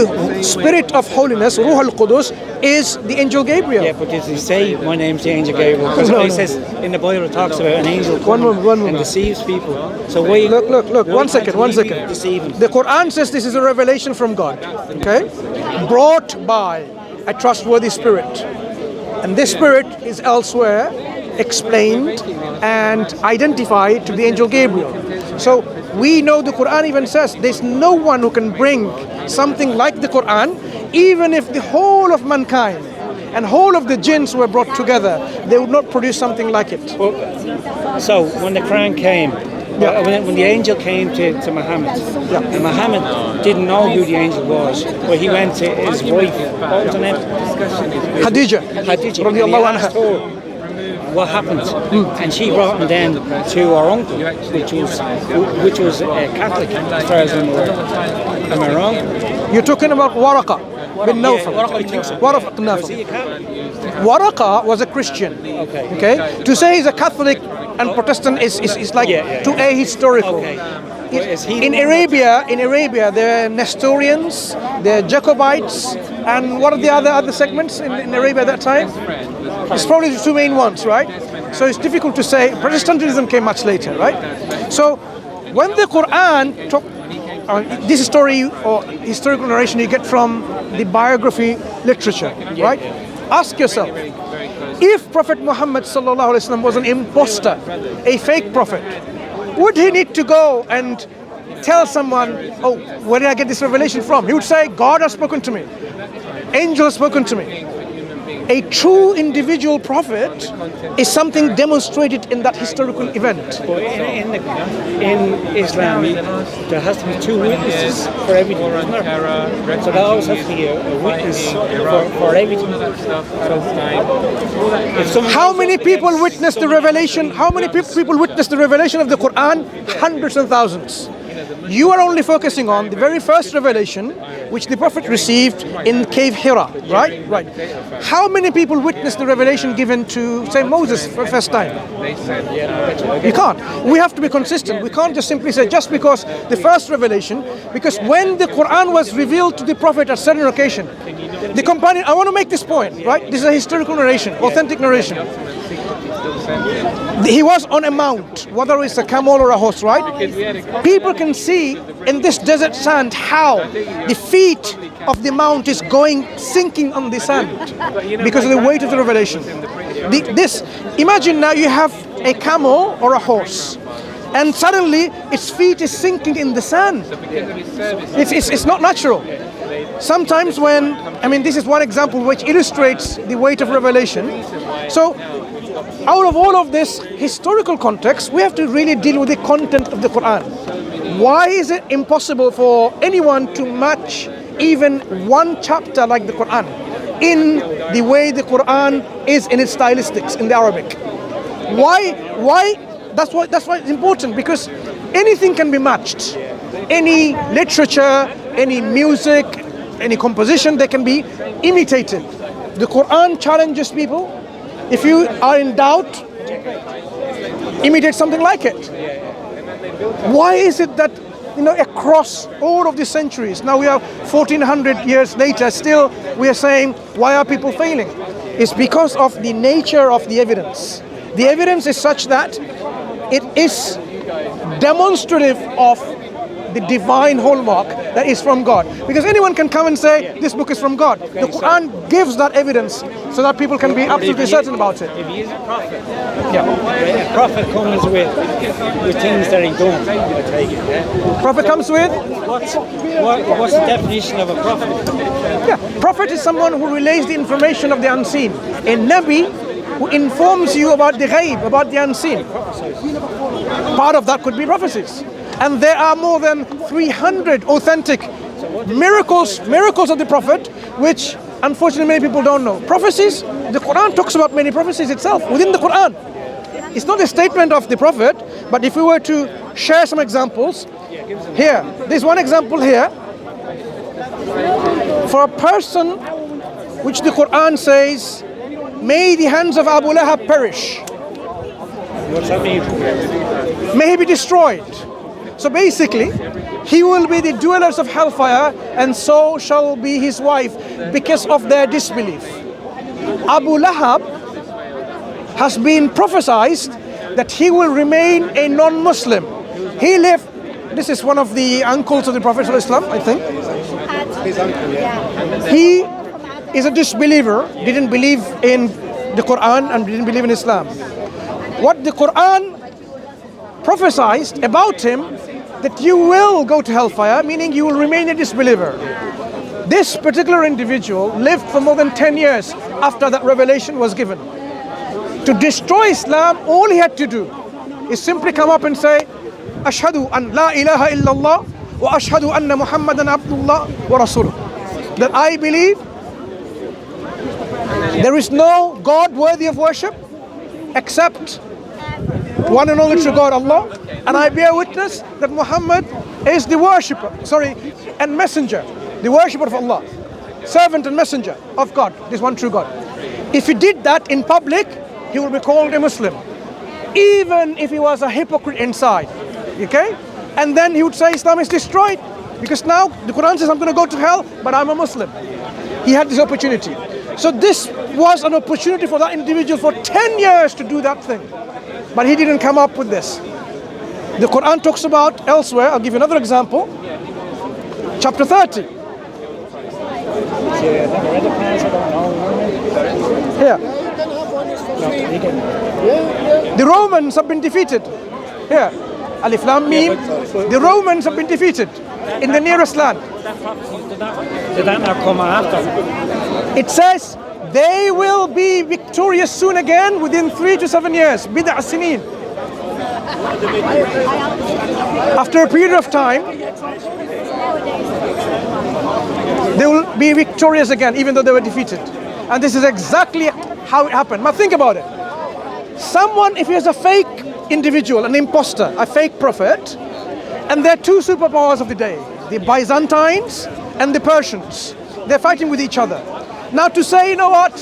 the spirit of holiness, Ruh al-Qudus, is the angel Gabriel. Yeah, but does he say my name's the angel Gabriel? Because No, he no. says in the Bible it talks about an angel One coming moment. and deceives people. So why? Look, why one can't second. he be deceiving? The Quran says this is a revelation from God, okay? Brought by a trustworthy spirit. And this spirit is elsewhere explained and identified to the angel Gabriel. So we know the Quran even says there's no one who can bring something like the Quran, even if the whole of mankind and whole of the jinns were brought together, they would not produce something like it. So when the Quran came, when the angel came to Muhammad, and Muhammad didn't know who the angel was, but he went to his wife, what was her name? Khadija. Radiyallahu Radiallahu anha. Asked her what happened, and she brought him then to our uncle, which was a Catholic, as far as I'm aware. Am I wrong? You're talking about Waraqa bin Nawfal. Waraqa bin Nawfal. Waraqa bin Was he Nawfal. a Catholic? Waraqa was a Christian. Okay. To say he's a Catholic and Protestant is like too ahistorical. Okay. In Arabia, there are Nestorians, there are Jacobites, and what are the other segments in Arabia at that time? It's probably the two main ones, right? So it's difficult to say. Protestantism came much later, right? So when the Quran took this story or historical narration you get from the biography literature, right? Ask yourself, if Prophet Muhammad sallallahu alaihi wasallam was an imposter, a fake prophet, would he need to go and tell someone, oh, where did I get this revelation from? He would say, God has spoken to me. Angel has spoken to me. A true individual prophet is something demonstrated in that historical event. But in Islam, there has to be two witnesses for everything, isn't there? So there always has to be a witness for everything. How many people witnessed the revelation? How many people witnessed the revelation of the Quran? Hundreds and thousands. You are only focusing on the very first revelation which the Prophet received in cave Hira, right? Right. How many people witnessed the revelation given to, say, Moses for the first time? You can't. We have to be consistent. We can't just simply say just because the first revelation, because when the Quran was revealed to the Prophet at certain occasion, the companion, I want to make this point, right? This is a historical narration, authentic narration. He was on a mount, whether it's a camel or a horse, right? People can see in this desert sand how the feet of the mount is sinking on the sand because of the weight of the revelation. Imagine now you have a camel or a horse, and suddenly its feet is sinking in the sand. It's not natural. Sometimes this is one example which illustrates the weight of revelation. So, out of all of this historical context, we have to really deal with the content of the Quran. Why is it impossible for anyone to match even one chapter like the Quran in the way the Quran is in its stylistics in the Arabic? Why? That's why it's important, because anything can be matched. Any literature, any music, any composition, they can be imitated. The Quran challenges people. If you are in doubt, imitate something like it. Why is it that across all of the centuries, now we are 1400 years later, still we are saying, why are people failing? It's because of the nature of the evidence. The evidence is such that it is demonstrative of the divine hallmark that is from God. Because anyone can come and say, this book is from God. The Quran gives that evidence so that people can be absolutely certain about it. If he is a prophet, a prophet comes with things that he done, I take it. Prophet comes with? What's the definition of a prophet? Yeah, prophet is someone who relays the information of the unseen. A Nabi who informs you about the ghaib, about the unseen. Part of that could be prophecies. And there are more than 300 authentic miracles of the Prophet, which unfortunately many people don't know. Prophecies, the Quran talks about many prophecies itself within the Quran. It's not a statement of the Prophet, but if we were to share some examples, here, there's one example here. For a person which the Quran says, may the hands of Abu Lahab perish. What's that mean? May he be destroyed. So basically, he will be the dwellers of hellfire, and so shall be his wife, because of their disbelief. Abu Lahab has been prophesied that he will remain a non-Muslim. He lived, this is one of the uncles of the Prophet of Islam, I think. He is a disbeliever, didn't believe in the Quran and didn't believe in Islam. What the Quran prophesied about him, that you will go to hellfire, meaning you will remain a disbeliever. This particular individual lived for more than 10 years after that revelation was given. To destroy Islam, all he had to do is simply come up and say, Ashhadu an la ilaha illallah wa ashhadu anna Muhammadan abdullah wa rasuluh. That I believe there is no God worthy of worship except one and only true God, Allah, and I bear witness that Muhammad is the worshipper, and messenger, the worshipper of Allah, servant and messenger of God, this one true God. If he did that in public, he will be called a Muslim, even if he was a hypocrite inside. Okay? And then he would say Islam is destroyed, because now the Quran says I'm going to go to hell, but I'm a Muslim. He had this opportunity. So this was an opportunity for that individual for 10 years to do that thing. But he didn't come up with this. The Quran talks about elsewhere, I'll give you another example. Chapter 30. Here. The Romans have been defeated. Here. Alif Lam Mim. The Romans have been defeated in the nearest land. Did that not come after? It says they will be victorious soon again within 3 to 7 years. Bid'a Sinin. After a period of time, they will be victorious again, even though they were defeated. And this is exactly how it happened. Now think about it. Someone, if he is a fake individual, an imposter, a fake prophet, and there are two superpowers of the day, the Byzantines and the Persians. They're fighting with each other. Now to say, you know what,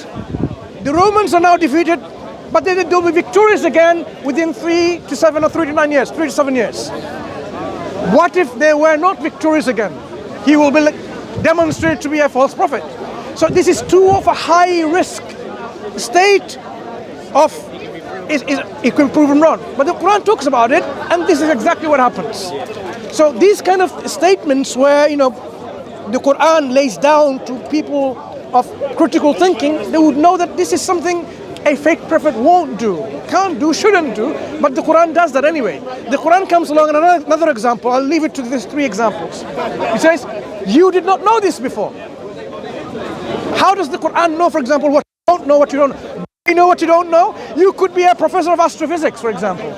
the Romans are now defeated, but they'll be victorious again within 3 to 7 or 3 to 9 years, 3 to 7 years. What if they were not victorious again? He will be demonstrated to be a false prophet. So this is too of a high risk state of, it can prove him wrong. But the Quran talks about it, and this is exactly what happens. So these kind of statements where, the Quran lays down to people of critical thinking, they would know that this is something a fake prophet won't do, can't do, shouldn't do, but the Quran does that anyway. The Quran comes along, and another example, I'll leave it to these 3 examples. It says, you did not know this before. How does the Quran know, for example, what you don't know, what you don't know? You know what you don't know? You could be a professor of astrophysics, for example.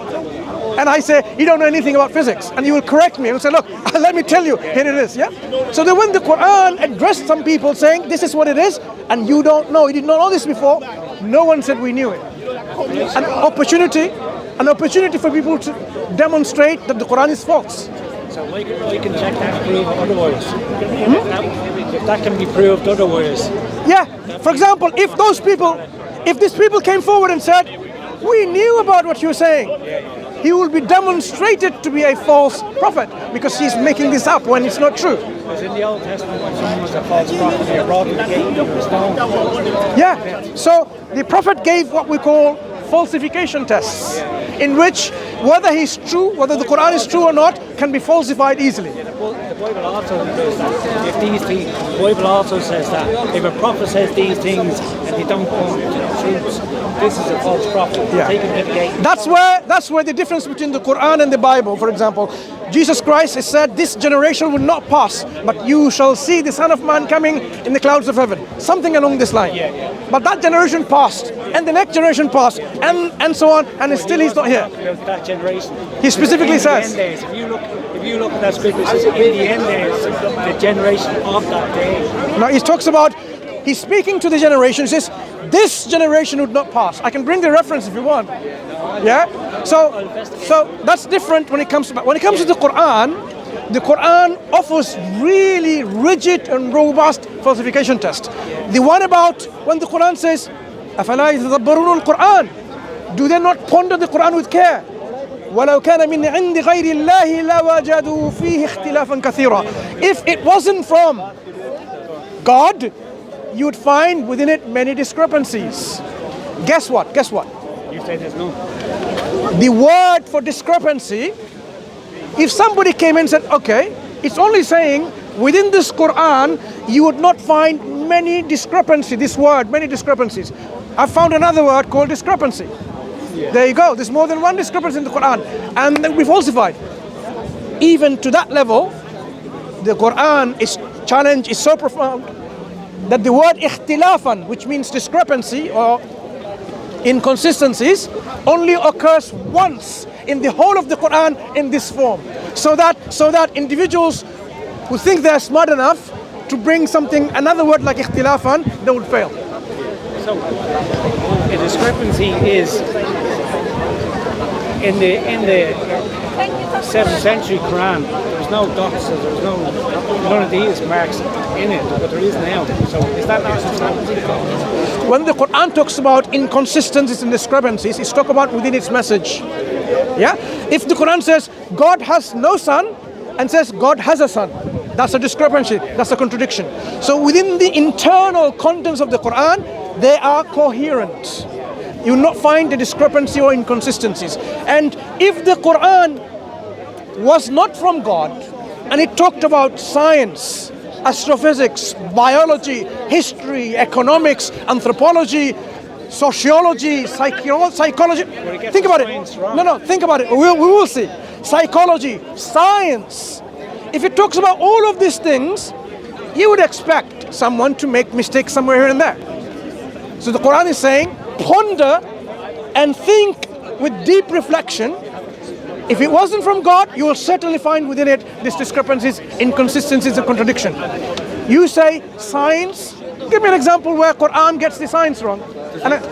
And I say, you don't know anything about physics. And you will correct me and say, look, let me tell you, here it is, yeah? So then when the Quran addressed some people saying, this is what it is, and you don't know, you did not know this before, no one said we knew it. An opportunity for people to demonstrate that the Quran is false. So we can check that and prove otherwise. If that can be proved otherwise. Yeah, for example, if these people came forward and said, we knew about what you were saying, he will be demonstrated to be a false prophet because he's making this up when it's not true. Because in the Old Testament, when someone was a false prophet, they brought him to the stone. Yeah, so the prophet gave what we call falsification tests, in which whether he's true, whether the Quran is true or not, can be falsified easily. The Bible also says that the Bible also says that if a prophet says these things and they don't come to the truth, this is a false prophet. Yeah. That's where the difference between the Quran and the Bible, for example, Jesus Christ has said, this generation will not pass, but you shall see the Son of Man coming in the clouds of heaven. Something along this line. But that generation passed, and the next generation passed, and so on, and still he's not here. That generation. He specifically says. If you look at that scripture, it says in the end days, the generation of that day. Now he talks about, he's speaking to the generation, he says, this generation would not pass. I can bring the reference if you want. Yeah? So that's different when it comes to the Quran offers really rigid and robust falsification test. The one about when the Quran says, أَفَلَا يَتَدَبَّرُونَ الْقُرْآنَ, do they not ponder the Quran with care? وَلَوْ كَانَ مِنْ عِنْدِ غَيْرِ اللَّهِ لَوَجَدُوا فِيهِ اخْتِلَافًا كَثِيرًا. If it wasn't from God, you'd find within it many discrepancies. Guess what? Guess what? You say there's no. The word for discrepancy, if somebody came and said, okay, it's only saying within this Quran, you would not find many discrepancies, this word, many discrepancies. I found another word called discrepancy. Yeah. There you go. There's more than one discrepancy in the Quran. And then we falsified. Even to that level, the Quran challenge is so profound that the word ikhtilafan, which means discrepancy or inconsistencies, only occurs once in the whole of the Quran in this form. So that individuals who think they're smart enough to bring something, another word like ikhtilafan, they would fail. So a discrepancy is in the 7th century Quran. There's no dots, there's none of these marks in it, but there is now. So is that not a discrepancy? When the Quran talks about inconsistencies and discrepancies, it's talking about within its message. Yeah? If the Quran says God has no son and says God has a son, that's a discrepancy, that's a contradiction. So within the internal contents of the Quran, they are coherent. You will not find a discrepancy or inconsistencies. And if the Quran was not from God and it talked about science, astrophysics, biology, history, economics, anthropology, sociology, psychology. Think about it. No, think about it. We will see. Psychology, science. If it talks about all of these things, you would expect someone to make mistakes somewhere here and there. So the Quran is saying, ponder and think with deep reflection. If it wasn't from God, you will certainly find within it these discrepancies, inconsistencies, and contradiction. You say science. Give me an example where Quran gets the science wrong. Does it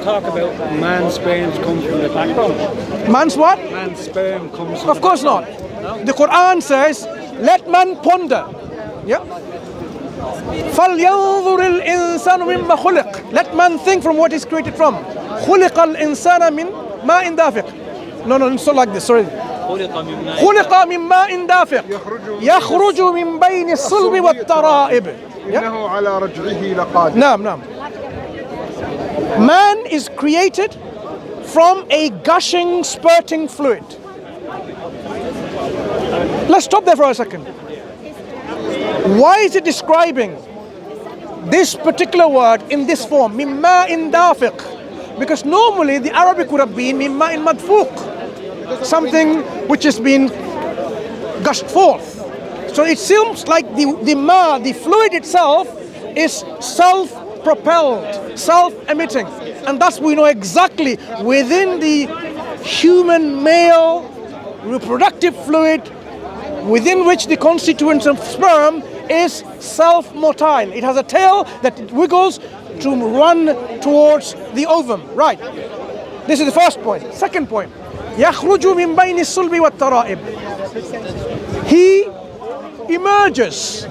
talk about man's sperm comes from the backbone? Man's what? Man's sperm comes from Of course not. No? The Quran says, let man ponder. Yeah. فَلْيَنظُرِ الْإِنسَانُ مِمَّا خُلِقَ. Let man think from what he's created from. خُلِقَ الْإِنسَانَ مِنْ مَاءٍ دَافِقٍ. No, it's not like this, sorry. خُلِقَ مِنْ مَاءٍ دَافِقٍ يَخْرُجُ مِنْ بَيْنِ الصُّلْبِ وَالتَّرَائِبِ. إنه على رجعه لقادر. نعم. Man is created from a gushing, spurting fluid. Let's stop there for a second. Why is it describing this particular word in this form, mimma in dafiq? Because normally the Arabic would have been mimma in madfuq, something which has been gushed forth. So it seems like the fluid itself is self-propelled, self-emitting. And thus we know exactly within the human male reproductive fluid, within which the constituents of sperm is self-motile. It has a tail that it wiggles to run towards the ovum. Right. This is the first point. Second point. يَخْرُجُ مِنْ بَيْنِ الصُّلْبِ وَالتَّرَائِبِ. He emerges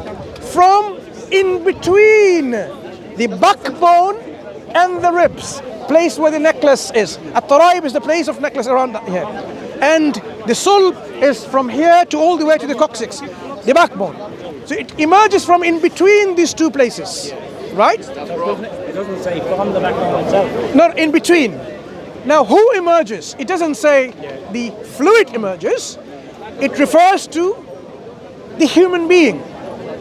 from in between the backbone and the ribs, place where the necklace is. At-taraib is the place of necklace around here. And the sulb is from here to all the way to the coccyx, the backbone. So it emerges from in between these two places, right? It doesn't say from the backbone itself. No, in between. Now, who emerges? It doesn't say the fluid emerges. It refers to the human being.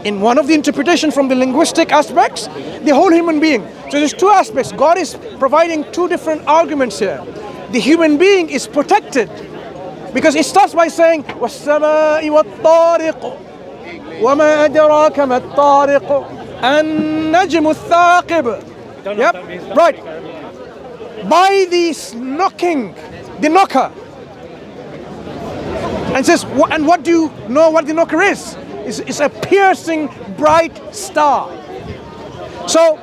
In one of the interpretations from the linguistic aspects, the whole human being. So there's two aspects. God is providing two different arguments here. The human being is protected because it starts by saying, وَالسَّمَاءِ وَالطَّارِقُ وَمَا أَدْرَاكَ مَا الطَّارِقُ النَّجْمُ الثَّاقِبُ. Yep, right. By the knocking, the knocker. And says, and what do you know what the knocker is? It's a piercing, bright star. So,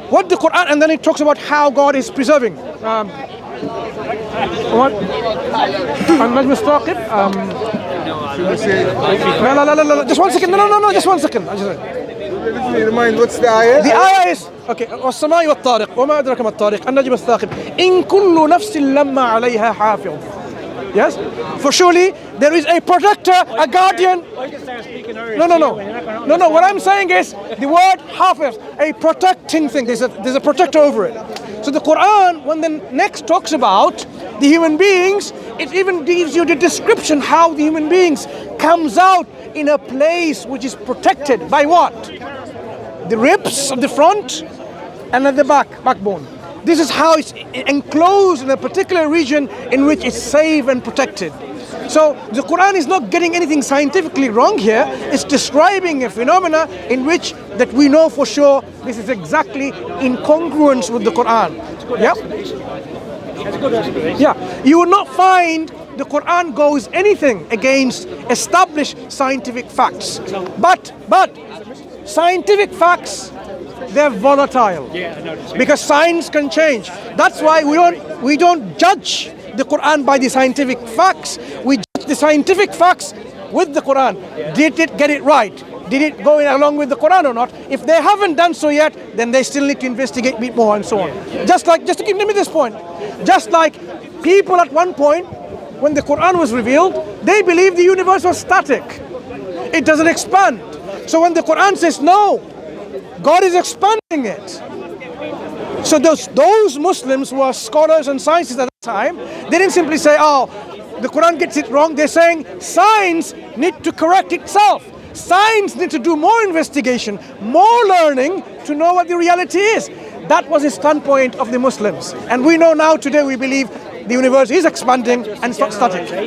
what the Quran, and then it talks about how God is preserving. What? النجم الثاقب. No. Just 1 second. No. Just 1 second. Remind, what's the ayah? The ayah is okay. والسماء والطارق وما أدراك ما الطارق النجم الثاقب إن كل نفس لما عليها حافظ. Yes? For surely there is a protector, a guardian. I can start speaking Irish. No. What I'm saying is the word hafiz, a protecting thing. There's a protector over it. So the Quran, when the next talks about the human beings, it even gives you the description how the human beings comes out in a place which is protected by what? The ribs of the front and at the backbone. This is how it's enclosed in a particular region in which it's safe and protected. So the Quran is not getting anything scientifically wrong here. It's describing a phenomena in which that we know for sure this is exactly in congruence with the Quran. Yeah. You will not find the Quran goes anything against established scientific facts. But scientific facts, they're volatile. Because science can change. That's why we don't judge the Quran by the scientific facts. We judge the scientific facts with the Quran. Did it get it right? Did it go along with the Quran or not? If they haven't done so yet, then they still need to investigate a bit more and so on. Just to give me this point. Just like people at one point, when the Quran was revealed, they believed the universe was static. It doesn't expand. So when the Quran says no, God is expanding it. So those Muslims who are scholars and scientists at the time, they didn't simply say, oh, the Quran gets it wrong. They're saying science needs to correct itself. Science needs to do more investigation, more learning to know what the reality is. That was the standpoint of the Muslims. And we know now today we believe the universe is expanding and it's not static. The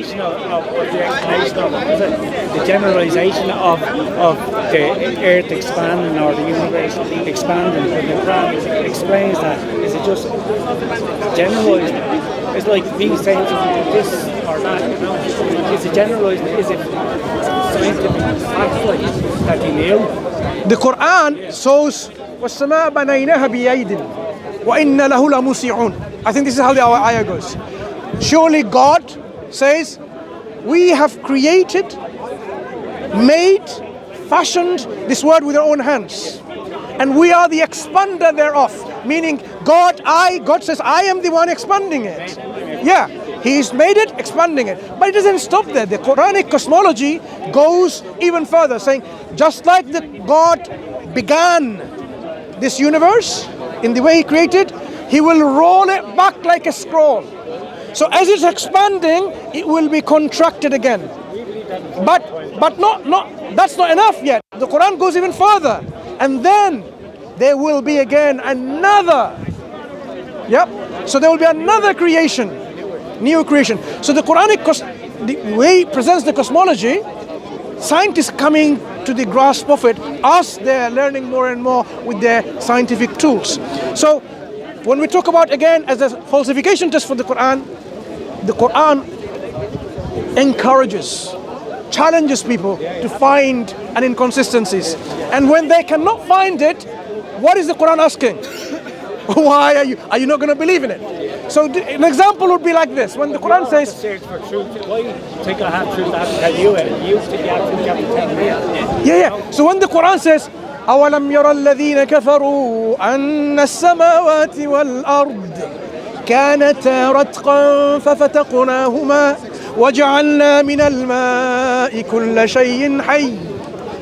generalization of the earth expanding or the universe expanding, when the Quran explains that, is it just generalized? It's like me saying this or that, you know? Is it generalized? Is it scientific facts that you knew? The Quran shows وَالسَّمَاءَ بَنَيْنَاهَا بِأَيْدٍ وَإِنَّ لَهُ لَمُوسِعُونَ. I think this is how the ayah goes. Surely God says, we have created, made, fashioned this world with our own hands. And we are the expander thereof. Meaning God says, I am the one expanding it. Yeah, He's made it, expanding it. But it doesn't stop there. The Quranic cosmology goes even further, saying, just like God began this universe in the way He created, He will roll it back like a scroll. So as it's expanding, it will be contracted again. But that's not enough yet. The Quran goes even further. And then there will be again another. So there will be another creation, new creation. So the Quranic, the way it presents the cosmology, scientists coming to the grasp of it as they're learning more and more with their scientific tools. So when we talk about, again, as a falsification test for the Quran encourages, challenges people to find an inconsistencies. And when they cannot find it, what is the Quran asking? Why are you not going to believe in it? So an example would be like this. When the Quran says, search for truth, why do you think I have truth? I have to tell you it. You think you have to tell me. Yeah. So when the Quran says, أَوَلَمْ يَرَى الَّذِينَ كَفَرُوا أَنَّ السَّمَاوَاتِ وَالْأَرْضِ كانتا رتقا ففتقناهما وجعلنا من الماء كل شيء حي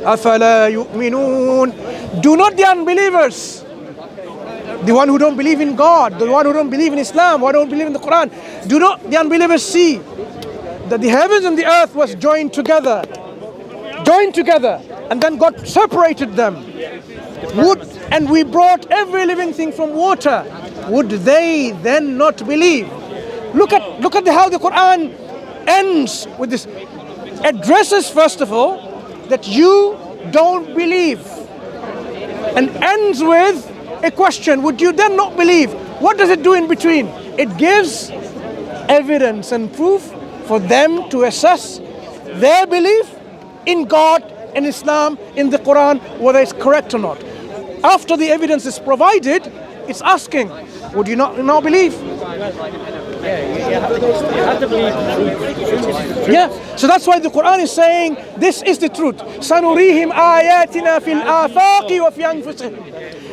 أفلا يؤمنون. Do not the unbelievers, the one who don't believe in God, the one who don't believe in Islam, who don't believe in the Quran, do not the unbelievers see that the heavens and the earth was joined together, and then God separated them. And we brought every living thing from water. Would they then not believe? Look at how the Quran ends with this. Addresses first of all that you don't believe, and ends with a question. Would you then not believe? What does it do in between? It gives evidence and proof for them to assess their belief in God, in Islam, in the Quran, whether it's correct or not. After the evidence is provided, it's asking, would you not believe? You have to believe. Yeah, so that's why the Quran is saying, this is the truth. سَنُرِيهِمْ آيَاتِنَا فِي الْآفَاقِ وَفِي أَنفُسِهِمْ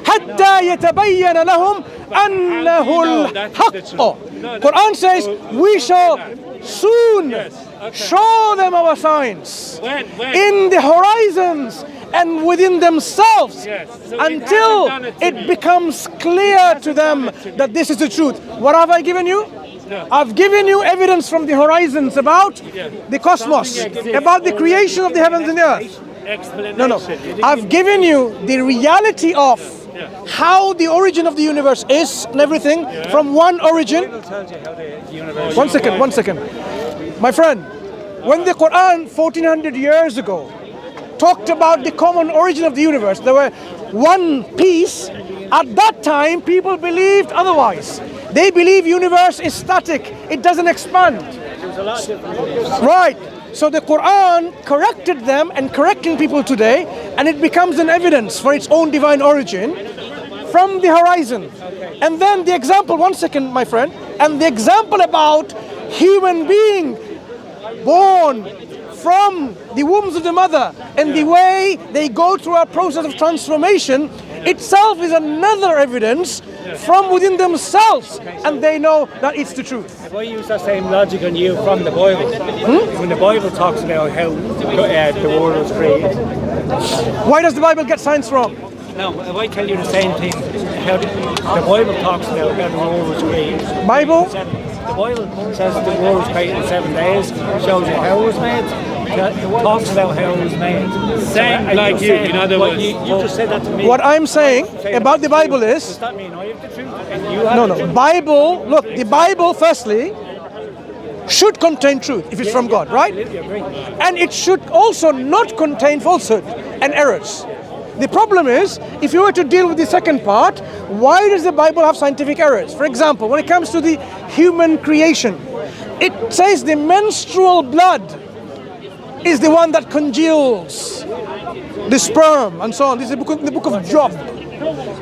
حَتَّى يَتَبَيَّنَ لَهُمْ أَنَّهُ الْحَقُّ. Quran says, we shall soon show them our signs in the horizons and within themselves until it becomes clear to them that this is the truth. What have I given you? I've given you evidence from the horizons about the cosmos, about the creation of the heavens and the earth. No. I've given you the reality of how the origin of the universe is and everything from one origin. One second. My friend, when the Quran 1400 years ago talked about the common origin of the universe, there were one piece. At that time, people believed otherwise. They believe universe is static. It doesn't expand. Right. So the Quran corrected them and correcting people today, and it becomes an evidence for its own divine origin from the horizon. And then the example, one second, my friend, and the example about human being born from the wombs of the mother and the way they go through a process of transformation itself is another evidence from within themselves, and they know that it's the truth. If I use that same logic on you from the Bible, when the Bible talks about how the world was created. Why does the Bible get science wrong? No, if I tell you the same thing, how the Bible talks about how the world was created. Bible? The Bible says the world was created in 7 days, shows you how it was made. It talks about how it was made. Same like you, in other words. You just said that to me. What I'm saying about the Bible is... Does that mean I have the truth? And you have the truth? Bible, look, the Bible firstly should contain truth if it's from God, right? And it should also not contain falsehood and errors. The problem is, if you were to deal with the second part, why does the Bible have scientific errors? For example, when it comes to the human creation, it says the menstrual blood is the one that congeals the sperm and so on. This is the book of Job.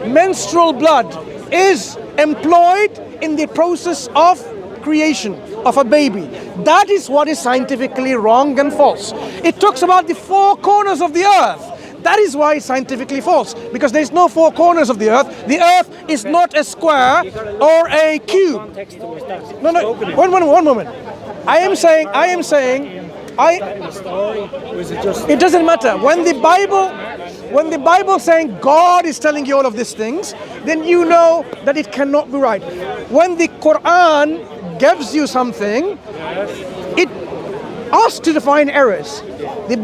Menstrual blood is employed in the process of creation of a baby. That is what is scientifically wrong and false. It talks about the four corners of the earth. That is why it's scientifically false, because there is no four corners of the earth. The earth is not a square or a cube. No, one moment. I am saying, it doesn't matter. When the Bible saying God is telling you all of these things, then you know that it cannot be right. When the Quran gives you something, it asks you to find errors. The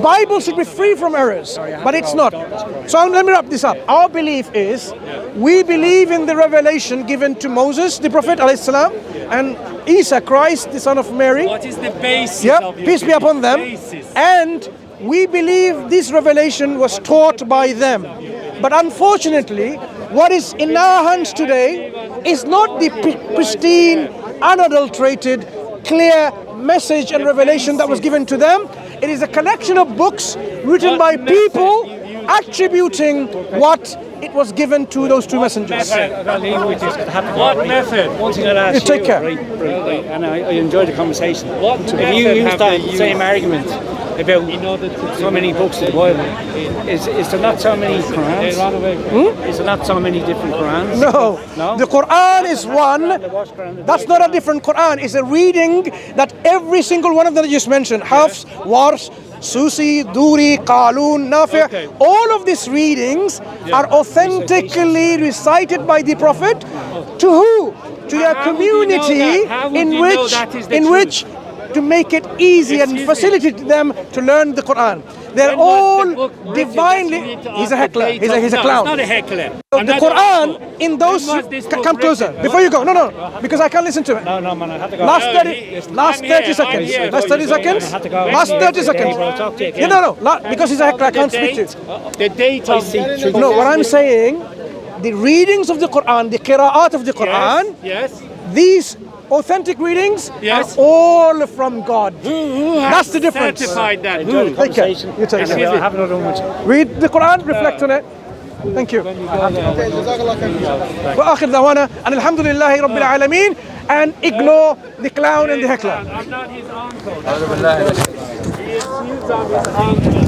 Bible should be free from errors, but it's not. So let me wrap this up. Our belief is, we believe in the revelation given to Moses, the Prophet ﷺ, and Isa, Christ, the son of Mary. What is the basis of your peace be upon them. basis? And we believe this revelation was taught by them. But unfortunately, what is in our hands today is not the pristine, unadulterated, clear message and revelation that was given to them. It is a collection of books written by people attributing what it was given to those two messengers. What method? One thing I'll ask You take care. right, and I enjoyed the conversation. What If method you use have that they same used argument about so many books in the Bible, is there not so many Qurans? Is there not so many different Qurans? No, the Quran is one. That's not a different Quran. It's a reading that every single one of them that you just mentioned, Hafs, Warsh, Susi, Duri, Qalun, Nafi', Okay. all of these readings are authentically recited by the Prophet to who? To their How would you know community, that? How would you know that is the in truth? which to make it easy and Excuse me. facilitate them to learn the Quran. They're When was the all book written? divinely. That's what you need to He's a ask heckler. the date He's a of- clown. No, it's not a heckler. The I'm not Quran an asshole. in those. When was this book Come closer written? before you go. No, because I can't listen to it. No, man, I had to go. Last No, 30 I'm here, seconds. I'm here. Last 30 seconds. I had to go. Last 30 seconds. I'll talk to you Yeah, again. no. Because he's a heckler, I can't speak to you. The date of No, what I'm saying, the readings of the Quran, the qira'at of the Quran, Yes. these authentic readings Yes. are all from God. Who has That's the difference. certified that? Enjoy the Who? Take care. conversation. You take care. Anyway, I'll have another one with you. Read the Quran, reflect on it. Thank you. جزاك الله خير. وآخر دعوانا أن الحمد لله رب العالمين, and ignore the clown and the heckler. I'm not his uncle. He is I'm his uncle.